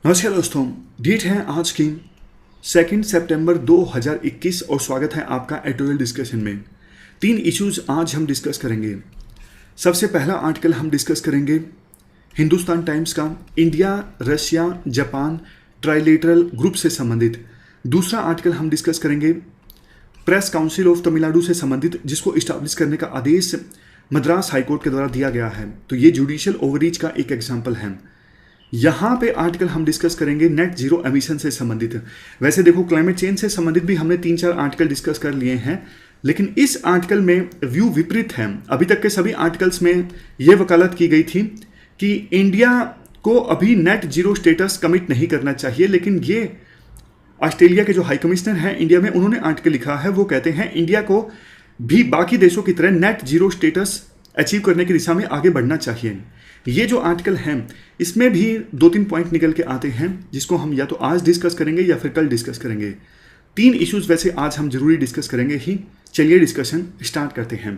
नमस्कार दोस्तों, डेट है आज की 2 सितंबर 2021 और स्वागत है आपका एडिटोरियल डिस्कशन में। 3 इश्यूज आज हम डिस्कस करेंगे। सबसे पहला आर्टिकल हम डिस्कस करेंगे हिंदुस्तान टाइम्स का, India Russia Japan trilateral group से संबंधित। दूसरा आर्टिकल हम डिस्कस करेंगे प्रेस काउंसिल ऑफ तमिलनाडु से संबंधित, जिसको इस्टेब्लिश करने का आदेश मद्रास हाईकोर्ट के द्वारा दिया गया है। तो ये जुडिशियल ओवररीच का एक एग्जाम्पल है। यहाँ पे आर्टिकल हम डिस्कस करेंगे नेट जीरो एमिशन से संबंधित। वैसे देखो, क्लाइमेट चेंज से संबंधित भी हमने 3-4 आर्टिकल डिस्कस कर लिए हैं, लेकिन इस आर्टिकल में व्यू विपरीत है। अभी तक के सभी आर्टिकल्स में यह वकालत की गई थी कि इंडिया को अभी नेट जीरो स्टेटस कमिट नहीं करना चाहिए, लेकिन ये ऑस्ट्रेलिया के जो हाई कमिश्नर हैं इंडिया में, उन्होंने आर्टिकल लिखा है। वो कहते हैं इंडिया को भी बाकी देशों की तरह नेट जीरो स्टेटस अचीव करने की दिशा में आगे बढ़ना चाहिए। ये जो आर्टिकल है इसमें भी 2-3 पॉइंट निकल के आते हैं, जिसको हम या तो आज डिस्कस करेंगे या फिर कल डिस्कस करेंगे। 3 इश्यूज वैसे आज हम जरूरी डिस्कस करेंगे ही। चलिए डिस्कशन स्टार्ट करते हैं।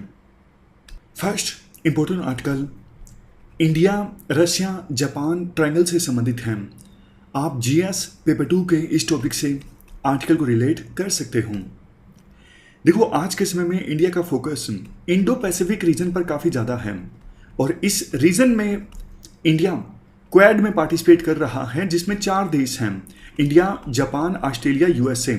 First important article India Russia Japan triangle से संबंधित है। आप जीएस पेपर 2 के इस टॉपिक से आर्टिकल को रिलेट कर सकते हो। देखो, आज के समय में इंडिया का फोकस इंडो पैसिफिक रीजन पर काफ़ी ज़्यादा है और इस रीजन में इंडिया क्वाड में पार्टिसिपेट कर रहा है, जिसमें 4 देश हैं, India Japan Australia USA.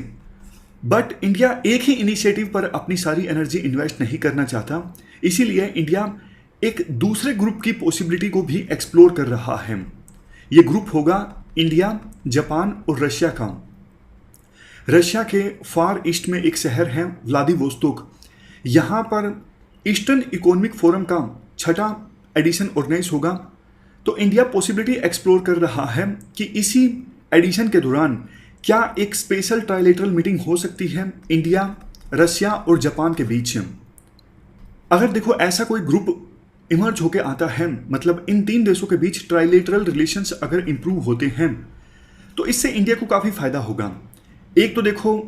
But India एक ही इनिशिएटिव पर अपनी सारी एनर्जी इन्वेस्ट नहीं करना चाहता, इसीलिए इंडिया एक दूसरे ग्रुप की पॉसिबिलिटी को भी एक्सप्लोर कर रहा है। ये ग्रुप होगा इंडिया जापान और रशिया का। रशिया के फार ईस्ट में एक शहर है व्लादिवोस्तोक। यहाँ पर ईस्टर्न इकोनॉमिक फोरम का 6वां एडिशन ऑर्गेनाइज होगा। तो इंडिया पॉसिबिलिटी एक्सप्लोर कर रहा है कि इसी एडिशन के दौरान क्या एक स्पेशल ट्राइलेटरल मीटिंग हो सकती है इंडिया रशिया और जापान के बीच। अगर देखो ऐसा कोई ग्रुप इमर्ज होकर आता है, मतलब इन 3 देशों के बीच ट्राइलेटरल रिलेशंस अगर इंप्रूव होते हैं, तो इससे इंडिया को काफ़ी फायदा होगा। एक तो देखो,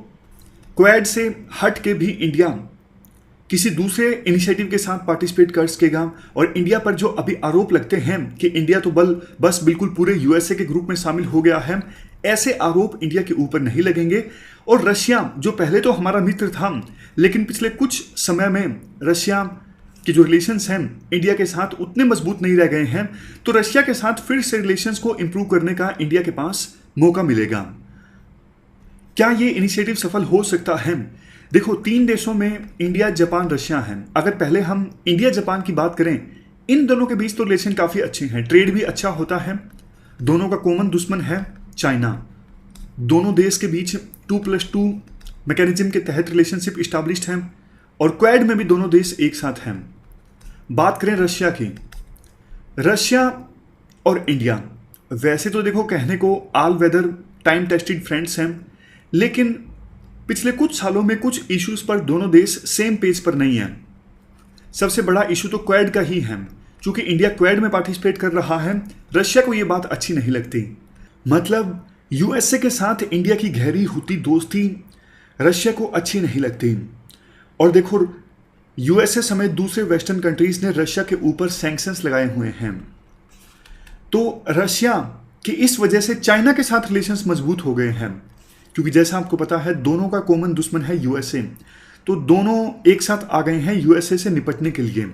क्वाड से हट के भी इंडिया किसी दूसरे इनिशिएटिव के साथ पार्टिसिपेट कर सकेगा। और इंडिया पर जो अभी आरोप लगते हैं कि इंडिया तो बस बिल्कुल पूरे यूएसए के ग्रुप में शामिल हो गया है, ऐसे आरोप इंडिया के ऊपर नहीं लगेंगे। और रशिया, जो पहले तो हमारा मित्र था, लेकिन पिछले कुछ समय में रशिया के जो रिलेशंस हैं इंडिया के साथ उतने मजबूत नहीं रह गए हैं, तो रशिया के साथ फिर से रिलेशंस को इंप्रूव करने का इंडिया के पास मौका मिलेगा। क्या ये इनिशिएटिव सफल हो सकता है? देखो, 3 देशों में इंडिया जापान रशिया है। अगर पहले हम इंडिया जापान की बात करें, इन दोनों के बीच तो रिलेशन काफ़ी अच्छे हैं, ट्रेड भी अच्छा होता है। दोनों का कॉमन दुश्मन है चाइना। दोनों देश के बीच 2+2 मैकेनिज्म के तहत रिलेशनशिप इस्टेब्लिश्ड है और क्वाड में भी दोनों देश एक साथ हैं। बात करें रशिया की, रशिया और इंडिया वैसे तो देखो कहने को all weather time tested friends हैं, लेकिन पिछले कुछ सालों में कुछ इश्यूज पर दोनों देश सेम पेज पर नहीं हैं। सबसे बड़ा इशू तो क्वाड का ही है। चूंकि इंडिया क्वाड में पार्टिसिपेट कर रहा है, रशिया को ये बात अच्छी नहीं लगती। मतलब यूएसए के साथ इंडिया की गहरी होती दोस्ती रशिया को अच्छी नहीं लगती। और देखो, यूएसए समेत दूसरे वेस्टर्न कंट्रीज ने रशिया के ऊपर सैंक्शंस लगाए हुए हैं। तो रशिया की इस वजह से चाइना के साथ रिलेशंस मजबूत हो गए हैं, क्योंकि जैसा आपको पता है दोनों का कॉमन दुश्मन है यूएसए। तो दोनों एक साथ आ गए हैं यूएसए से निपटने के लिए।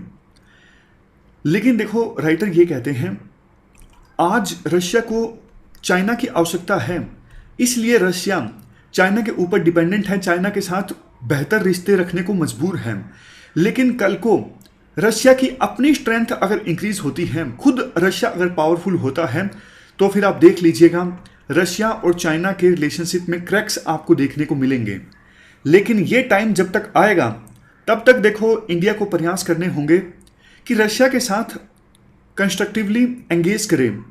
लेकिन देखो, राइटर ये कहते हैं आज रशिया को चाइना की आवश्यकता है, इसलिए रशिया चाइना के ऊपर डिपेंडेंट है, चाइना के साथ बेहतर रिश्ते रखने को मजबूर है। लेकिन कल को रशिया की अपनी स्ट्रेंथ अगर इंक्रीज होती है, खुद रशिया अगर पावरफुल होता है, तो फिर आप देख लीजिएगा रशिया और चाइना के रिलेशनशिप में क्रैक्स आपको देखने को मिलेंगे। लेकिन ये टाइम जब तक आएगा, तब तक देखो इंडिया को प्रयास करने होंगे कि रशिया के साथ कंस्ट्रक्टिवली एंगेज करें,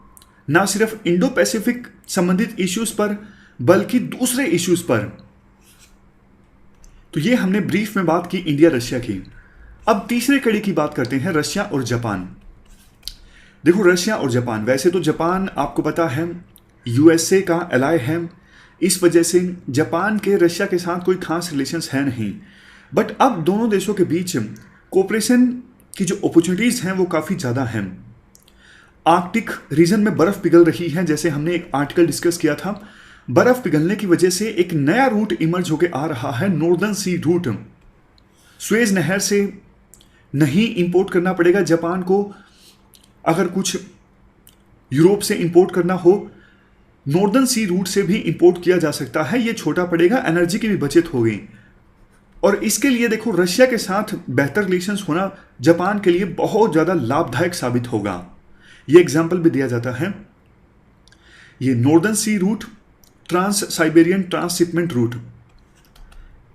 ना सिर्फ इंडो पैसिफिक संबंधित इश्यूज पर बल्कि दूसरे इश्यूज पर। तो ये हमने ब्रीफ में बात की इंडिया रशिया की। अब तीसरे कड़ी की बात करते हैं, रशिया और जापान। देखो, रशिया और जापान, वैसे तो जापान आपको पता है यूएसए का एलाय है, इस वजह से जापान के रशिया के साथ कोई खास रिलेशंस है नहीं। बट अब दोनों देशों के बीच कोऑपरेशन की जो अपॉर्चुनिटीज़ हैं वो काफ़ी ज़्यादा हैं। आर्कटिक रीजन में बर्फ पिघल रही है, जैसे हमने एक आर्टिकल डिस्कस किया था। बर्फ पिघलने की वजह से एक नया रूट इमर्ज होकर आ रहा है, नॉर्दर्न सी रूट। सुएज नहर से नहीं इंपोर्ट करना पड़ेगा जापान को। अगर कुछ यूरोप से इंपोर्ट करना हो, नॉर्दर्न सी रूट से भी इंपोर्ट किया जा सकता है। ये छोटा पड़ेगा, एनर्जी की भी बचत होगी। और इसके लिए देखो, रशिया के साथ बेहतर रिलेशंस होना जापान के लिए बहुत ज़्यादा लाभदायक साबित होगा। ये एग्जाम्पल भी दिया जाता है। ये northern sea route, trans Siberian transshipment route,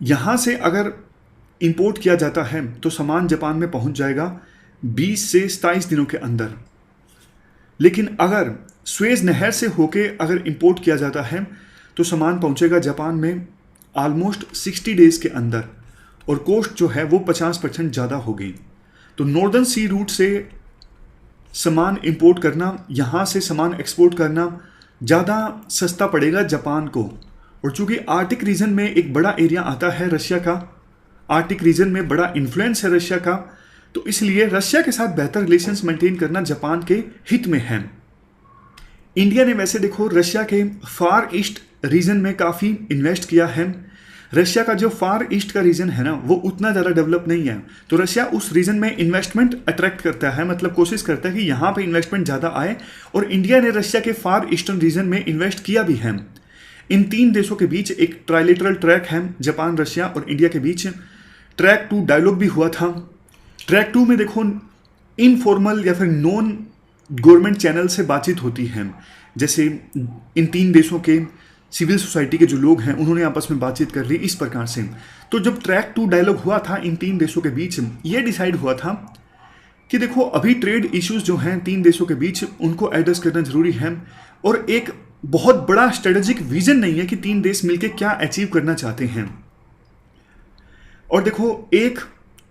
यहां से अगर इंपोर्ट किया जाता है तो सामान जापान में पहुंच जाएगा 20 से 27 दिनों के अंदर। लेकिन अगर सुएज नहर से होके अगर इंपोर्ट किया जाता है तो सामान पहुंचेगा जापान में ऑलमोस्ट 60 डेज के अंदर, और कॉस्ट जो है वो 50% ज़्यादा होगी। तो नॉर्दर्न सी रूट से सामान इंपोर्ट करना, यहाँ से सामान एक्सपोर्ट करना ज़्यादा सस्ता पड़ेगा जापान को। और चूंकि आर्कटिक रीजन में एक बड़ा एरिया आता है रशिया का, आर्कटिक रीजन में बड़ा इन्फ्लुएंस है रशिया का, तो इसलिए रशिया के साथ बेहतर रिलेशंस मेंटेन करना जापान के हित में है। इंडिया ने वैसे देखो रशिया के फार ईस्ट रीजन में काफ़ी इन्वेस्ट किया है। रशिया का जो फार ईस्ट का रीजन है ना, वो उतना ज़्यादा डेवलप नहीं है, तो रशिया उस रीजन में इन्वेस्टमेंट अट्रैक्ट करता है, मतलब कोशिश करता है कि यहाँ पे इन्वेस्टमेंट ज़्यादा आए। और इंडिया ने रशिया के फार ईस्टर्न रीजन में इन्वेस्ट किया भी है। इन तीन देशों के बीच एक ट्राइलेटरल ट्रैक है, जापान, रशिया और इंडिया के बीच। ट्रैक 2 डायलॉग भी हुआ था। ट्रैक 2 में देखो इनफॉर्मल या फिर नॉन गवर्नमेंट चैनल से बातचीत होती है, जैसे इन तीन देशों के सिविल सोसाइटी के जो लोग हैं उन्होंने आपस में बातचीत कर ली इस प्रकार से। तो जब ट्रैक 2 डायलॉग हुआ था इन तीन देशों के बीच, ये डिसाइड हुआ था कि देखो अभी ट्रेड इश्यूज जो हैं तीन देशों के बीच उनको एड्रेस करना जरूरी है, और एक बहुत बड़ा स्ट्रेटेजिक विजन नहीं है कि तीन देश मिलकर क्या अचीव करना चाहते हैं। और देखो एक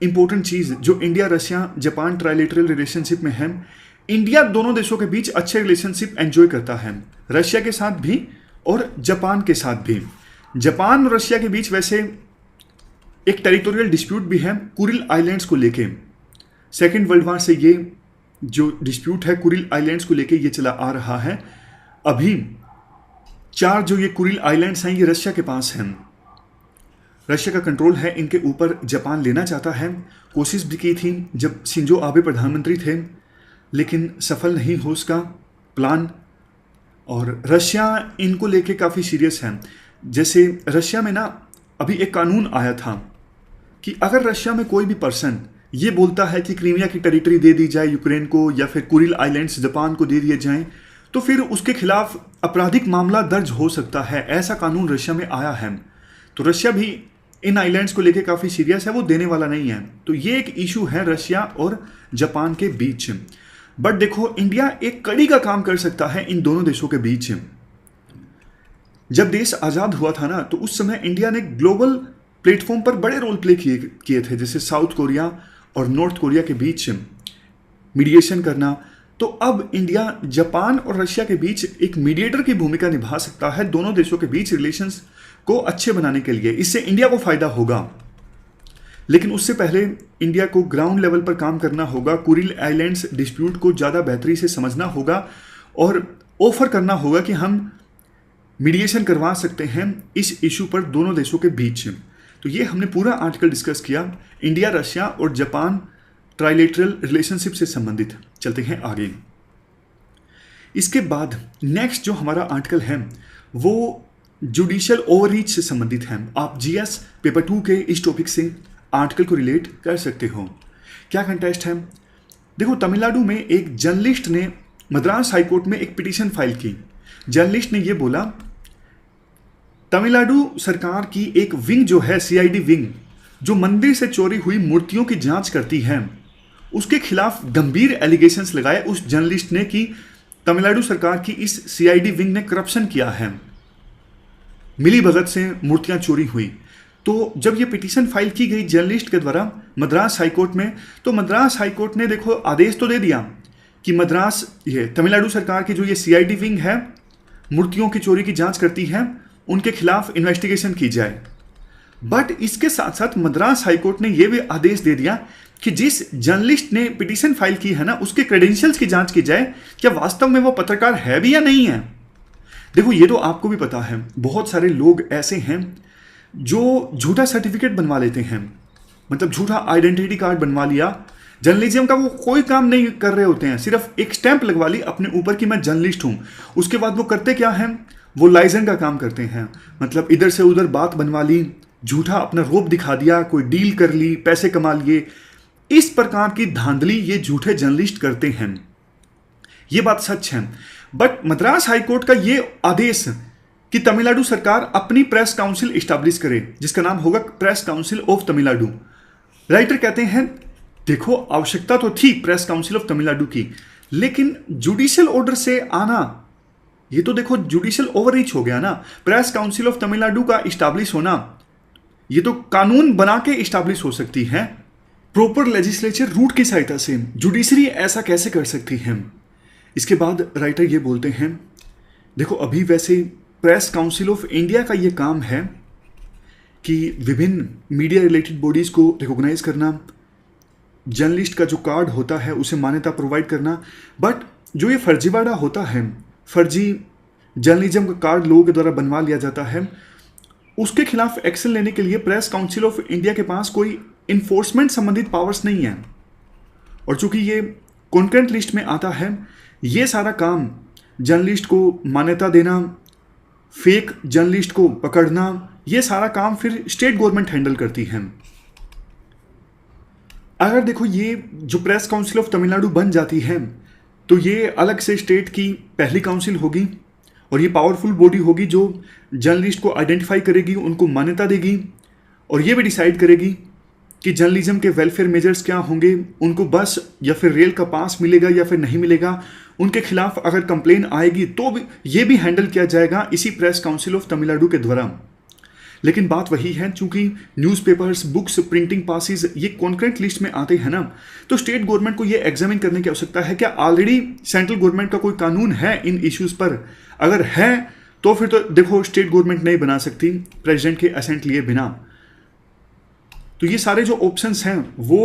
इंपॉर्टेंट चीज जो India Russia Japan trilateral relationship में है, इंडिया दोनों देशों के बीच अच्छे रिलेशनशिप एंजॉय करता है, रशिया के साथ भी और जापान के साथ भी। जापान और रशिया के बीच वैसे एक टेरिटोरियल डिस्प्यूट भी है कुरिल आइलैंड्स को लेके। सेकेंड वर्ल्ड वॉर से ये जो डिस्प्यूट है कुरिल आइलैंड्स को लेके ये चला आ रहा है। अभी 4 जो ये कुरिल आइलैंड्स हैं ये रशिया के पास हैं। रशिया का कंट्रोल है इनके ऊपर, जापान लेना चाहता है। कोशिश भी की थी जब शिंजो आबे प्रधानमंत्री थे, लेकिन सफल नहीं हो उसका प्लान। और रशिया इनको लेके काफ़ी सीरियस है। जैसे रशिया में ना अभी एक कानून आया था कि अगर रशिया में कोई भी पर्सन ये बोलता है कि क्रीमिया की टेरिटरी दे दी जाए यूक्रेन को, या फिर कुरिल आइलैंड्स जापान को दे दिए जाएं, तो फिर उसके खिलाफ आपराधिक मामला दर्ज हो सकता है। ऐसा कानून रशिया में आया है। तो रशिया भी इन आइलैंड्स को लेके काफ़ी सीरियस है, वो देने वाला नहीं है। तो ये एक इशू है रशिया और जापान के बीच। बट देखो इंडिया एक कड़ी का काम कर सकता है इन दोनों देशों के बीच। जब देश आज़ाद हुआ था ना, तो उस समय इंडिया ने ग्लोबल प्लेटफॉर्म पर बड़े रोल प्ले किए थे, जैसे साउथ कोरिया और नॉर्थ कोरिया के बीच मीडिएशन करना। तो अब इंडिया जापान और रशिया के बीच एक मीडिएटर की भूमिका निभा सकता है दोनों देशों के बीच रिलेशंस को अच्छे बनाने के लिए। इससे इंडिया को फायदा होगा, लेकिन उससे पहले इंडिया को ग्राउंड लेवल पर काम करना होगा। कुरिल आइलैंड्स डिस्प्यूट को ज़्यादा बेहतरी से समझना होगा और ऑफर करना होगा कि हम मीडिएशन करवा सकते हैं इस इशू पर दोनों देशों के बीच। तो ये हमने पूरा आर्टिकल डिस्कस किया इंडिया, रशिया और जापान ट्राइलेटरल रिलेशनशिप से संबंधित। चलते हैं आगे। इसके बाद नेक्स्ट जो हमारा आर्टिकल है वो जुडिशियल ओवररीच से संबंधित है। आप जीएस पेपर 2 के इस टॉपिक से आर्टिकल को रिलेट कर सकते हो। क्या कंटेस्ट है? देखो तमिलनाडु में एक जर्नलिस्ट ने मद्रास हाईकोर्ट में एक पिटीशन फाइल की। जर्नलिस्ट ने यह बोला तमिलनाडु सरकार की एक विंग जो है सीआईडी विंग, जो मंदिर से चोरी हुई मूर्तियों की जांच करती है, उसके खिलाफ गंभीर एलिगेशंस लगाए उस जर्नलिस्ट ने कि तमिलनाडु सरकार की इस सीआईडी विंग ने करप्शन किया है, मिली भगत से मूर्तियां चोरी हुई। तो जब ये पिटीशन फाइल की गई जर्नलिस्ट के द्वारा मद्रास हाईकोर्ट में, तो मद्रास हाईकोर्ट ने देखो आदेश तो दे दिया कि मद्रास ये तमिलनाडु सरकार की जो ये सीआईडी विंग है मूर्तियों की चोरी की जांच करती है, उनके खिलाफ इन्वेस्टिगेशन की जाए। बट इसके साथ साथ मद्रास हाईकोर्ट ने यह भी आदेश दे दिया कि जिस जर्नलिस्ट ने पिटीशन फाइल की है ना, उसके क्रेडेंशियल्स की जांच की जाए, क्या वास्तव में वो पत्रकार है भी या नहीं है। देखो ये तो आपको भी पता है, बहुत सारे लोग ऐसे हैं जो झूठा सर्टिफिकेट बनवा लेते हैं, मतलब झूठा आइडेंटिटी कार्ड बनवा लिया, जर्नलिज्म का वो कोई काम नहीं कर रहे होते हैं, सिर्फ एक स्टैंप लगवा ली अपने ऊपर कि मैं जर्नलिस्ट हूं। उसके बाद वो करते क्या हैं, वो लाइजन का काम करते हैं, मतलब इधर से उधर बात बनवा ली, झूठा अपना रोब दिखा दिया, कोई डील कर ली, पैसे कमा लिए। इस प्रकार की धांधली ये झूठे जर्नलिस्ट करते हैं, ये बात सच है। बट मद्रास हाईकोर्ट का ये आदेश कि तमिलनाडु सरकार अपनी प्रेस काउंसिल इस्टेब्लिश करे, जिसका नाम होगा press council of Tamil Nadu. Writer कहते हैं देखो आवश्यकता तो थी प्रेस काउंसिल ऑफ तमिलनाडु की, लेकिन जुडिशियल ऑर्डर से आना, ये तो देखो जुडिशियल ओवररीच हो गया ना। प्रेस काउंसिल ऑफ तमिलनाडु का इस्टेब्लिश होना, ये तो कानून बना के इस्टेब्लिश हो सकती है, प्रॉपर लेजिस्लेचर रूट की सहायता से। जुडिशरी ऐसा कैसे कर सकती है। इसके बाद राइटर ये बोलते हैं देखो अभी वैसे प्रेस काउंसिल ऑफ इंडिया का ये काम है कि विभिन्न मीडिया रिलेटेड बॉडीज को रिकॉग्नाइज करना, जर्नलिस्ट का जो कार्ड होता है उसे मान्यता प्रोवाइड करना। बट जो ये फर्जीवाड़ा होता है, फर्जी जर्नलिज्म का कार्ड लोगों के द्वारा बनवा लिया जाता है, उसके खिलाफ एक्शन लेने के लिए प्रेस काउंसिल ऑफ इंडिया के पास कोई इन्फोर्समेंट संबंधित पावर्स नहीं है। और चूंकि ये कॉन्करेंट लिस्ट में आता है, ये सारा काम जर्नलिस्ट को मान्यता देना, फेक जर्नलिस्ट को पकड़ना, ये सारा काम फिर स्टेट गवर्नमेंट हैंडल करती है। अगर देखो ये जो प्रेस काउंसिल ऑफ तमिलनाडु बन जाती है तो ये अलग से स्टेट की पहली काउंसिल होगी और ये पावरफुल बॉडी होगी जो जर्नलिस्ट को आइडेंटिफाई करेगी, उनको मान्यता देगी और ये भी डिसाइड करेगी कि जर्नलिज्म के वेलफेयर मेजर्स क्या होंगे, उनको बस या फिर रेल का पास मिलेगा या फिर नहीं मिलेगा, उनके खिलाफ अगर कंप्लेन आएगी तो भी ये भी हैंडल किया जाएगा इसी प्रेस काउंसिल ऑफ तमिलनाडु के द्वारा। लेकिन बात वही है, चूंकि न्यूज़पेपर्स, बुक्स, प्रिंटिंग पासिस ये कॉन्करेंट लिस्ट में आते हैं ना, तो स्टेट गवर्नमेंट को ये एग्जामिन करने की आवश्यकता है क्या ऑलरेडी सेंट्रल गवर्नमेंट का कोई कानून है इन इश्यूज पर। अगर है तो फिर तो देखो स्टेट गवर्नमेंट नहीं बना सकती प्रेसिडेंट के असेंट लिए बिना। तो ये सारे जो ऑप्शंस हैं वो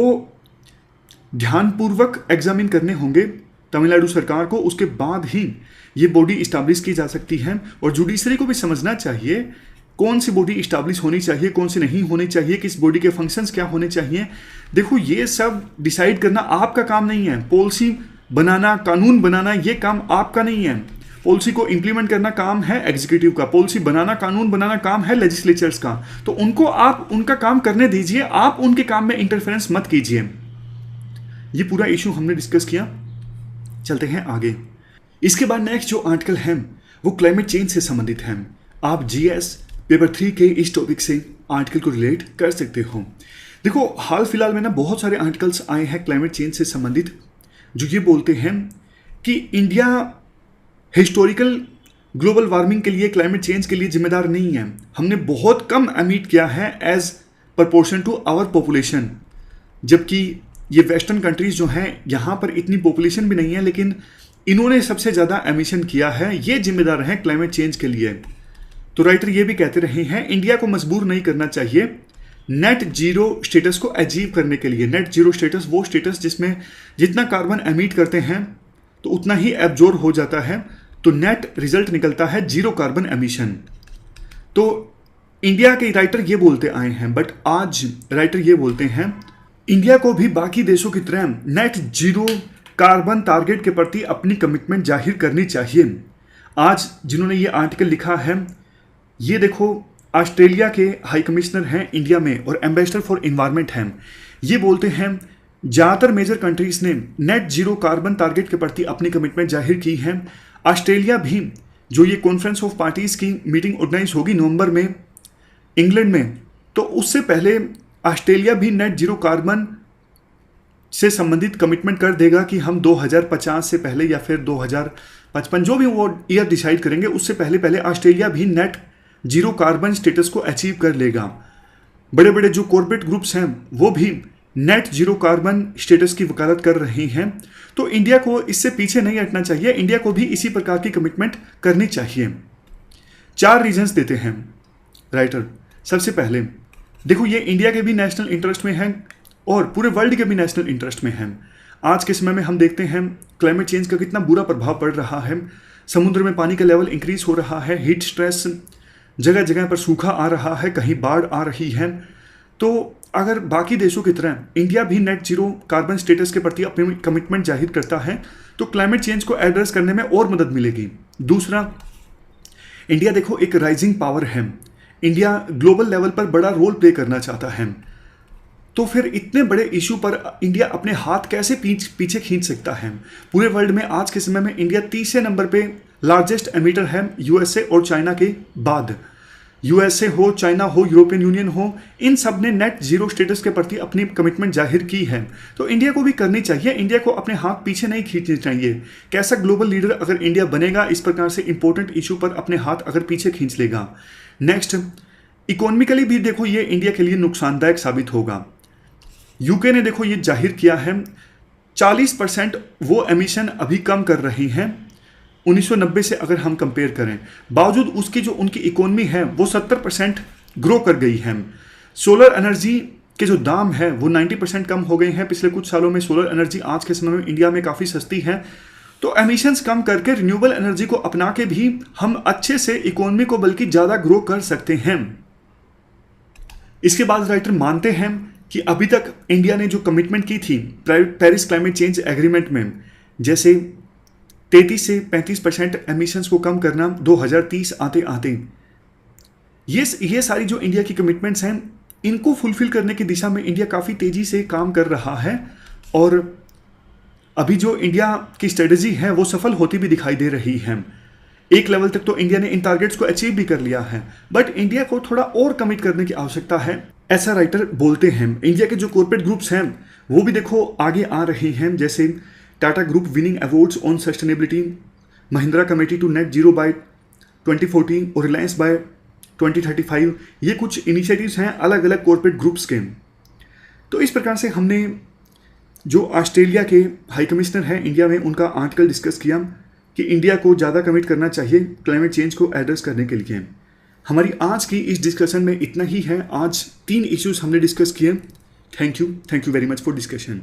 ध्यानपूर्वक एग्जामिन करने होंगे तमिलनाडु सरकार को, उसके बाद ही ये बॉडी इस्टेब्लिश की जा सकती है। और जुडिशरी को भी समझना चाहिए कौन सी बॉडी इस्टेब्लिश होनी चाहिए, कौन सी नहीं होनी चाहिए, किस बॉडी के फंक्शंस क्या होने चाहिए। देखो ये सब डिसाइड करना आपका काम नहीं है, पॉलिसी बनाना, कानून बनाना ये काम आपका नहीं है। पॉलिसी को इंप्लीमेंट करना काम है एग्जीक्यूटिव का, पॉलिसी बनाना, कानून बनाना काम है लेजिस्लेचर्स का। तो उनको आप उनका काम करने दीजिए, आप उनके काम में इंटरफेरेंस मत कीजिए। ये पूरा इशू हमने डिस्कस किया, चलते हैं आगे। इसके बाद नेक्स्ट जो आर्टिकल है वो क्लाइमेट चेंज से संबंधित है। आप जीएस पेपर 3 के इस टॉपिक से आर्टिकल को रिलेट कर सकते हो। देखो हाल फिलहाल में ना बहुत सारे आर्टिकल्स आए हैं क्लाइमेट चेंज से संबंधित, जो ये बोलते हैं कि इंडिया हिस्टोरिकल ग्लोबल वार्मिंग के लिए, क्लाइमेट चेंज के लिए जिम्मेदार नहीं है। हमने बहुत कम एमिट किया है as proportion to our population, जबकि ये वेस्टर्न कंट्रीज जो हैं यहाँ पर इतनी पॉपुलेशन भी नहीं है, लेकिन इन्होंने सबसे ज़्यादा एमिशन किया है, ये जिम्मेदार हैं क्लाइमेट चेंज के लिए। तो राइटर ये भी कहते रहे हैं इंडिया को मजबूर नहीं करना चाहिए नेट जीरो स्टेटस को अचीव करने के लिए। नेट जीरो स्टेटस वो स्टेटस जिसमें जितना कार्बन एमिट करते हैं तो उतना ही एब्जॉर्ब हो जाता है, तो नेट रिजल्ट निकलता है जीरो कार्बन एमिशन। तो इंडिया के राइटर ये बोलते आए हैं, बट आज राइटर ये बोलते हैं इंडिया को भी बाकी देशों की तरह नेट जीरो कार्बन टारगेट के प्रति अपनी कमिटमेंट जाहिर करनी चाहिए। आज जिन्होंने ये आर्टिकल लिखा है, ये देखो ऑस्ट्रेलिया के हाई कमिश्नर हैं इंडिया में और एम्बेसडर फॉर एनवायरनमेंट हैं। ये बोलते हैं ज़्यादातर मेजर कंट्रीज ने नेट जीरो कार्बन टारगेट के प्रति अपनी कमिटमेंट जाहिर की है। ऑस्ट्रेलिया भी, जो ये कॉन्फ्रेंस ऑफ पार्टीज़ की मीटिंग ऑर्गेनाइज होगी नवंबर में इंग्लैंड में, तो उससे पहले ऑस्ट्रेलिया भी नेट जीरो कार्बन से संबंधित कमिटमेंट कर देगा कि हम 2050 से पहले या फिर 2055 जो भी वो ईयर डिसाइड करेंगे उससे पहले ऑस्ट्रेलिया भी नेट जीरो कार्बन स्टेटस को अचीव कर लेगा। बड़े बड़े जो कॉर्पोरेट ग्रुप्स हैं वो भी नेट जीरो कार्बन स्टेटस की वकालत कर रहे हैं। तो इंडिया को इससे पीछे नहीं हटना चाहिए, इंडिया को भी इसी प्रकार की कमिटमेंट करनी चाहिए। 4 रीजंस देते हैं राइटर। सबसे पहले देखो ये इंडिया के भी नेशनल इंटरेस्ट में है और पूरे वर्ल्ड के भी नेशनल इंटरेस्ट में है। आज के समय में हम देखते हैं क्लाइमेट चेंज का कितना बुरा प्रभाव पड़ रहा है। समुद्र में पानी का लेवल इंक्रीज हो रहा है, हीट स्ट्रेस, जगह जगह पर सूखा आ रहा है, कहीं बाढ़ आ रही है। तो अगर बाकी देशों की तरह इंडिया भी नेट जीरो कार्बन स्टेटस के प्रति अपनी कमिटमेंट जाहिर करता है तो क्लाइमेट चेंज को एड्रेस करने में और मदद मिलेगी। दूसरा, इंडिया देखो एक राइजिंग पावर है, इंडिया ग्लोबल लेवल पर बड़ा रोल प्ले करना चाहता है। तो फिर इतने बड़े इशू पर इंडिया अपने हाथ कैसे पीछे खींच सकता है? पूरे वर्ल्ड में आज के समय में इंडिया तीसरे नंबर पे लार्जेस्ट एमिटर है, यूएसए और चाइना के बाद। यूएसए हो, चाइना हो, यूरोपियन यूनियन हो, इन सब ने नेट जीरो स्टेटस के प्रति अपनी कमिटमेंट जाहिर की है। तो इंडिया को भी करनी चाहिए, इंडिया को अपने हाथ पीछे नहीं खींचने चाहिए। कैसा ग्लोबल लीडर अगर इंडिया बनेगा, इस प्रकार से इंपॉर्टेंट इशू पर अपने हाथ अगर पीछे खींच लेगा। नेक्स्ट, इकोनॉमिकली भी देखो ये इंडिया के लिए नुकसानदायक साबित होगा। यूके ने देखो ये जाहिर किया है 40% वो एमिशन अभी कम कर रही हैं 1990 से अगर हम कंपेयर करें, बावजूद उसकी जो उनकी इकोनॉमी है वो 70% ग्रो कर गई है। सोलर एनर्जी के जो दाम है वो 90% कम हो गए हैं पिछले कुछ सालों में। सोलर एनर्जी आज के समय में इंडिया में काफ़ी सस्ती है। तो एमिशंस कम करके रिन्यूएबल एनर्जी को अपना के भी हम अच्छे से इकोनॉमी को बल्कि ज़्यादा ग्रो कर सकते हैं। इसके बाद राइटर मानते हैं कि अभी तक इंडिया ने जो कमिटमेंट की थी पेरिस क्लाइमेट चेंज एग्रीमेंट में, जैसे 33 से 35% एमिशंस को कम करना 2030 आते आते, ये सारी जो इंडिया की कमिटमेंट्स हैं इनको फुलफिल करने की दिशा में इंडिया काफ़ी तेज़ी से काम कर रहा है। और अभी जो इंडिया की स्ट्रेटजी है वो सफल होती भी दिखाई दे रही है। एक लेवल तक तो इंडिया ने इन टारगेट्स को अचीव भी कर लिया है, बट इंडिया को थोड़ा और कमिट करने की आवश्यकता है, ऐसा राइटर बोलते हैं। इंडिया के जो कॉर्पोरेट ग्रुप्स हैं वो भी देखो आगे आ रहे हैं, जैसे Tata group winning awards on sustainability, Mahindra committed to net zero by 2014 और रिलायंस बाय 2035। ये कुछ इनिशिएटिव्स हैं अलग अलग कॉर्पोरेट ग्रुप्स के। तो इस प्रकार से हमने जो ऑस्ट्रेलिया के हाई कमिश्नर हैं इंडिया में, उनका आर्टिकल डिस्कस किया कि इंडिया को ज़्यादा कमिट करना चाहिए क्लाइमेट चेंज को एड्रेस करने के लिए। हमारी आज की इस डिस्कशन में इतना ही है। आज 3 इश्यूज हमने डिस्कस किए। Thank you very much for discussion.